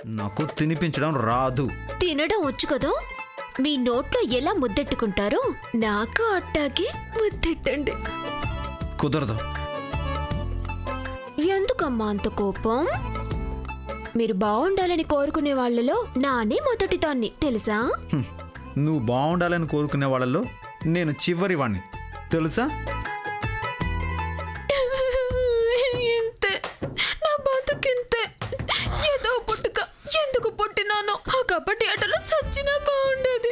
నాకు తినిపించడం రాదు. తినడం వచ్చు కదా, మీ నోట్లో ఎలా ముద్దెట్టుకుంటారో నాకు అట్టాకి ముద్దెట్టండి. కుదరదు. ఎందుకమ్మా అంత కోపం? మీరు బాగుండాలని కోరుకునే వాళ్ళలో నానే మొదటి దాన్ని తెలుసా? నువ్వు బాగుండాలని కోరుకునే వాళ్ళలో నేను చివరి వాణ్ణి తెలుసా? ఇంతే నా బతుకింతే. ఏదో పుట్టుక ఎందుకు పుట్టినానో ఆ కబడ్డీ ఆటలో సచ్చినా బాగుండేది.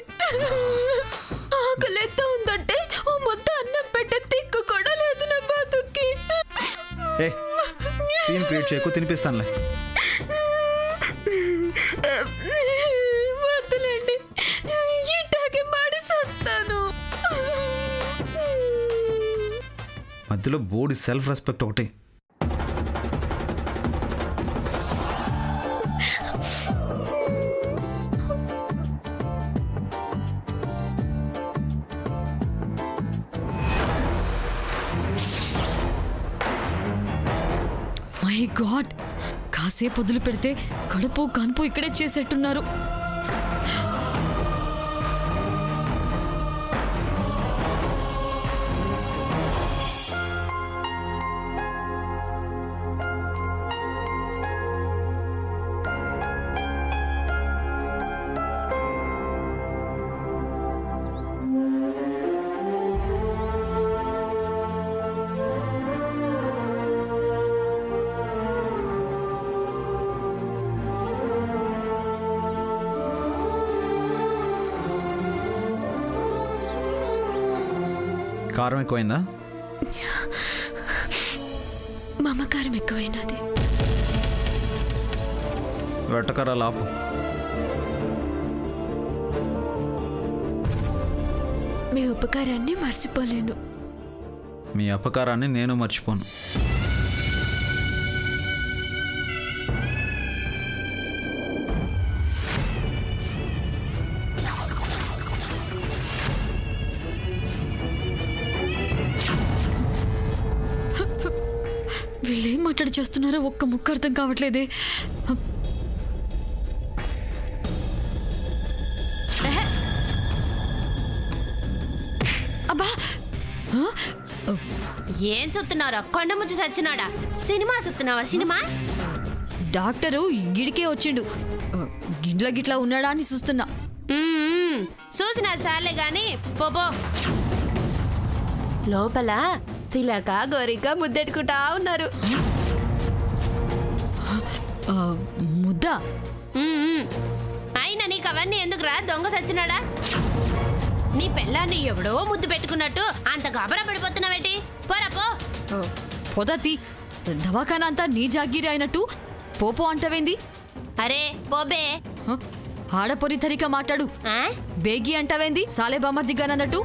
ఆకలితో ఉందంటే ఓ ముద్ద అన్నం పెట్టే తిక్కు కూడా లేదు నా బతుక్కి. సీన్ క్రియేట్ చేయకు, తినిపిస్తానులే. వద్దులేండి, ఇట్టాగే మాడి సత్తాను. మధ్యలో బోడి సెల్ఫ్ రెస్పెక్ట్ ఒకటి. మై గాడ్, కాసేపు వదిలి పెడితే కడుపు కనుపు ఇక్కడే చేసేట్టున్నారు. కారం ఎక్కువైందా? మమకారం ఎక్కువైనది. వెట్టకరా లాపు. మీ ఉపకారాన్ని మర్చిపోలేను. మీ అపకారాన్ని నేను మర్చిపోను. వీళ్ళేం మాట్లాడి చేస్తున్నారో ఒక్క ముక్క అర్థం కావట్లేదే. అబ్బా, ఏం సుత్తున్నారా? కొండ ముచ్చి సచ్చినాడా? సినిమా సుత్తున్నావా? సినిమా డాక్టరు గిడికే వచ్చిండు. గిండ్ల గిట్లా ఉన్నాడా అని చూస్తున్నా. చూసినా సార్లే గాని పోపో. లోపల తిలక గోరిక ముద్దెట్టుకుంటా ఉన్నారు. ముద్ద అయినా నీకు అవన్నీ ఎందుకురా? దొంగ సచ్చినాడా? నీ పెళ్ళాన్ని ఎవడో ముద్దు పెట్టుకున్నట్టు అంత గాబరా పడిపోతున్నావేటి? పోరా పో. పొదతి దవాఖానా అంతా నీ జాగిరి అయినట్టు పోపో అంటవేంది? అరే పోబే. ఆడపొరి తరిక మాట్లాడు. బేగి అంటావేంది? సాలే బామర్దిగానన్నట్టు.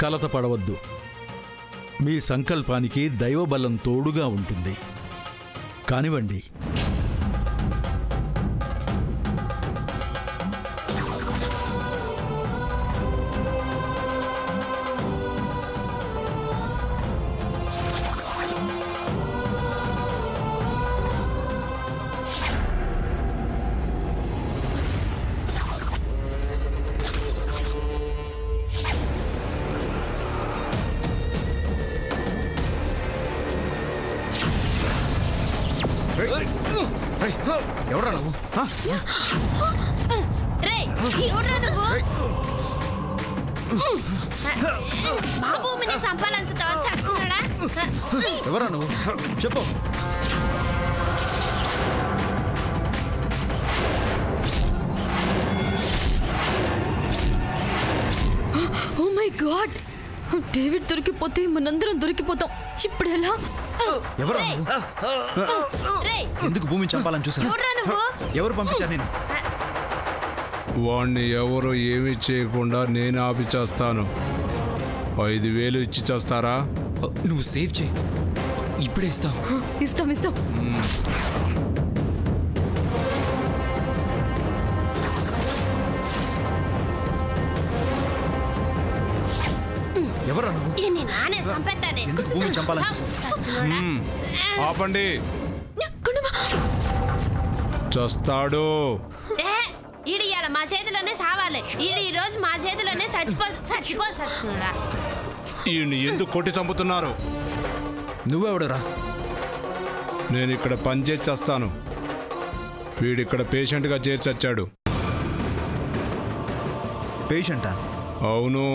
కలత పడవద్దు. మీ సంకల్పానికి దైవబలం తోడుగా ఉంటుంది. కానివ్వండి. ఎవరా నువ్వు? ఎవరా నువ్వు? చెప్పు. ఓ మై గాడ్, డేవిడ్ దొరికిపోతే మనందరం దొరికిపోతాం. ఇప్పుడెలా? ఎవరు రేయ్. రేయ్, ఎందుకు భూమిని చంపాలని చూసాను? ఎవడ్రా నువ్వు? ఎవరు పంపించారు నేను? వాణ్ణి ఎవరు ఏమీ చేయకుండా నేను ఆపి చేస్తాను. 5,000 ఇచ్చి చేస్తారా? నువ్వు సేవ్ చేయి, ఇప్పుడే ఇస్తాం. ఇస్తాం ఇస్తాం. ఎవరు నువ్వు? ఈయన్ని నానే చంపేస్తానే. ఎందుకు భూమిని చంపాలని చూసాను? సచ్చినోడా. ఆపండి, చస్తాడు. ఏ, ఈడు ఇవాళ మా చేతిలోనే సావాలి. ఈడు ఈ రోజు మా చేతిలోనే సచ్చినోడా. ఈయన్ని ఎందుకు కొట్టి చంపుతున్నారు? నువ్వెవడురా? నేను ఇక్కడ పనిచేసి చేస్తాను. వీడిక్కడ పేషెంట్గా చేర్చొచ్చాడు. పేషెంటా? అవును.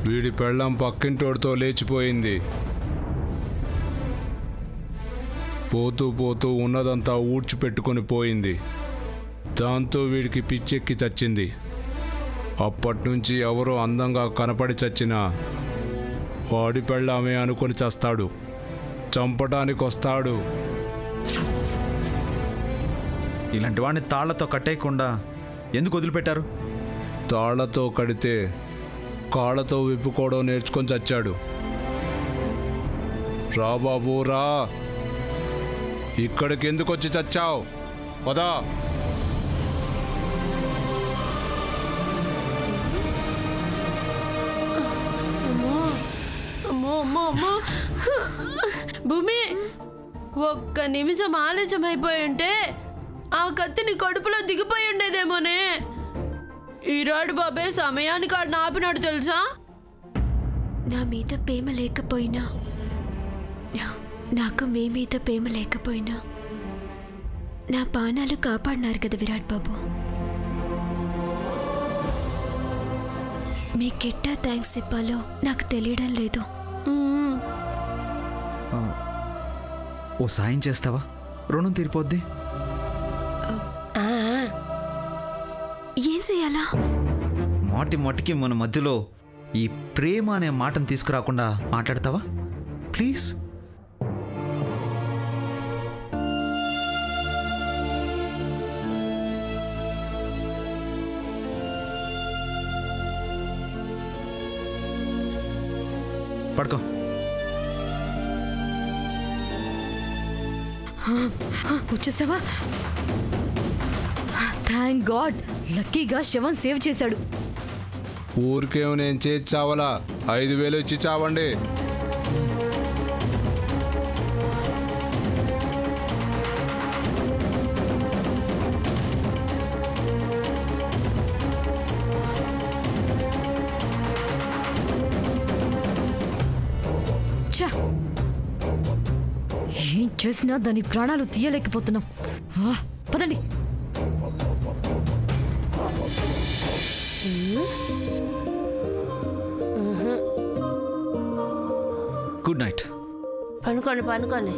వీడి పెళ్ళం పక్కింటోడితో లేచిపోయింది. పోతూ పోతూ ఉన్నదంతా ఊడ్చిపెట్టుకొని పోయింది. దాంతో వీడికి పిచ్చెక్కి చచ్చింది. అప్పటినుంచి ఎవరో అందంగా కనపడి చచ్చినా వాడి పెళ్ళామే అనుకొని చస్తాడు. చంపడానికి వస్తాడు. ఇలాంటి వాడిని తాళ్లతో కట్టేయకుండా ఎందుకు వదిలిపెట్టారు? తాళ్లతో కడితే కాళ్ళతో విప్పుకోవడం నేర్చుకొని చచ్చాడు. రా బాబు రా, ఇక్కడికి ఎందుకు వచ్చి చచ్చావు? పదా. అమ్మో అమ్మో అమ్మో. భూమి, ఒక్క నిమిషం ఆలస్యం అయిపోయి ఉంటే ఆ కత్తిని కడుపులో దిగిపోయి ఉండేదేమోనే. ఈరాడు బాబే సమయానికి ఆడిని ఆపినాడు తెలుసా? నా మీద ప్రేమ లేకపోయినా, నాకు మీ మీద ప్రేమ లేకపోయినా నా ప్రాణాలు కాపాడినారు కదా విరాట్ బాబు. మీకెట్టా థ్యాంక్స్ చెప్పాలో నాకు తెలియడం లేదు. ఓ సాయం చేస్తావా? రుణం తీరిపోద్ది. ఏం చెయ్యాలా? మాటి మాటికి మన మధ్యలో ఈ ప్రేమ అనే మాటను తీసుకురాకుండా మాట్లాడతావా ప్లీజ్? పడుకో. వచ్చేసావా? థ్యాంక్ గాడ్, లక్కీగా శవం సేవ్ చేశాడు. ఊరికేమో నేను చేసి చావలా. 5,000 ఇచ్చి చావండి. ఛా! ఏం చేసినా దాని ప్రాణాలు తీయలేకపోతున్నాం. పదండి. Good night. పనుకోండి పనుకోండి.